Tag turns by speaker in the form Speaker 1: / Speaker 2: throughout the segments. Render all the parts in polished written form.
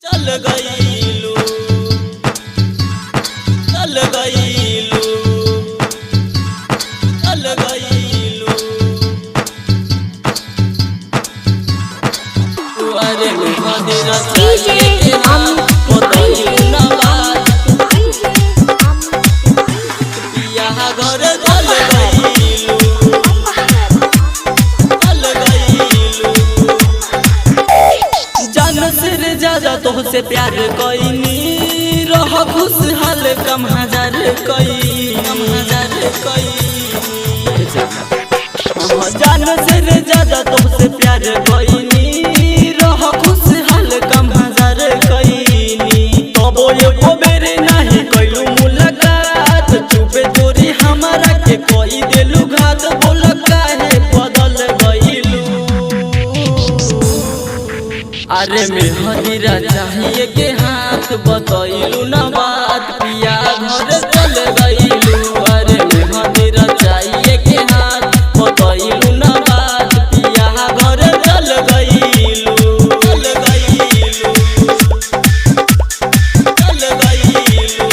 Speaker 1: चल गईलू चल गईलू चल गईलू अरे मेहंदी रचाई हम बताइलू ना बात पिया घर चल गईलू चल गईलू जान से ज्यादा तोहसे प्यार कईनी रह खुशहाल कम हजार कई जान से ज्यादा तोहसे प्यार कईनी रह खुशहाल कम हजार कईनी तबो एको बेरे नहीं कइलू मुलाकात चुपे चोरी हमारा के कई देलू घात बोल काहे बदल गइलू अरे मेहंदी चाहिए के हाथ बतैलू ना बात पिया घर चल गईलू अरे मेहंदी चाहिए के हाथ बतैलू ना बात पिया घर चल गईलू चल गईलू चल गईलू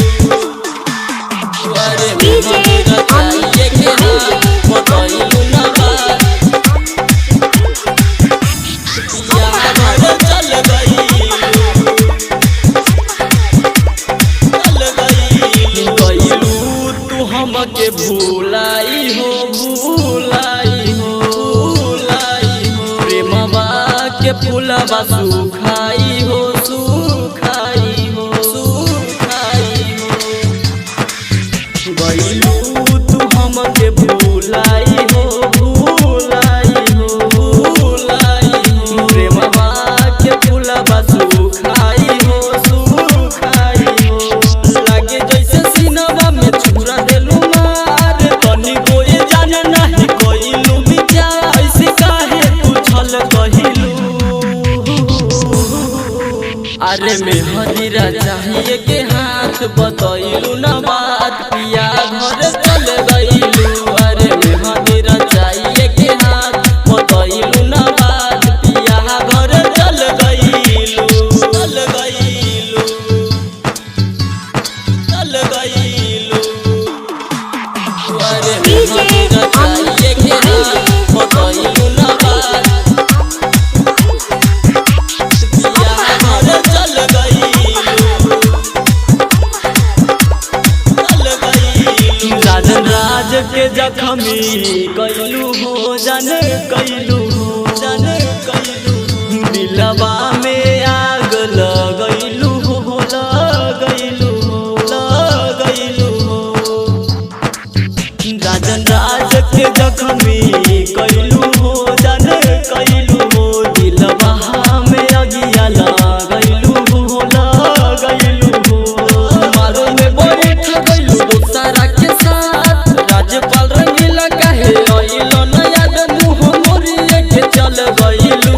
Speaker 1: अरे मेहंदी चाहिए के हाथ बतैलू ना बात के भूलाई हो प्रेमवा के फूलवा सुखाई हो गईलू तू हमके भूलाई हो प्रेमवा के फूलवा सुखाई हो लागे जैसे सीनवा में छुरा देलू मार तनी कोई जान नहीं कइलू विचार ऐसे काहे तू छल कहिलू अरे मेहंदी चाहिए के हाथ बतैलू ना बात पिया घर चल गईलू अरे मेहंदी चाहिए के हाथ बतैलू ना बात पिया घर चल गईलू चल गईलू चल गईलू अरे मेहंदी चाहिए के हाथ बतैलू ना बात पिया घर चल गईलू चल गईलू राजन राज के जख्मी कइलू हो जाने कइलू दिलवा में आग लगइलू हो राजन राज के जख्मी कइलू हो जाने कइलू हो दिलवा में अगिया लगइलू हो मारो में बैठ गइलू दूसरा के साथ राजपाल रंगीला काहे आइलो न याद मुंह मोरिए के चल गइलू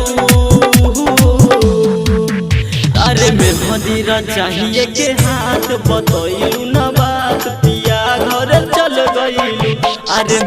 Speaker 1: अरे मेहंदी चाहिए के हाथ बतैलू ना बात पिया घर चल गईलू अरे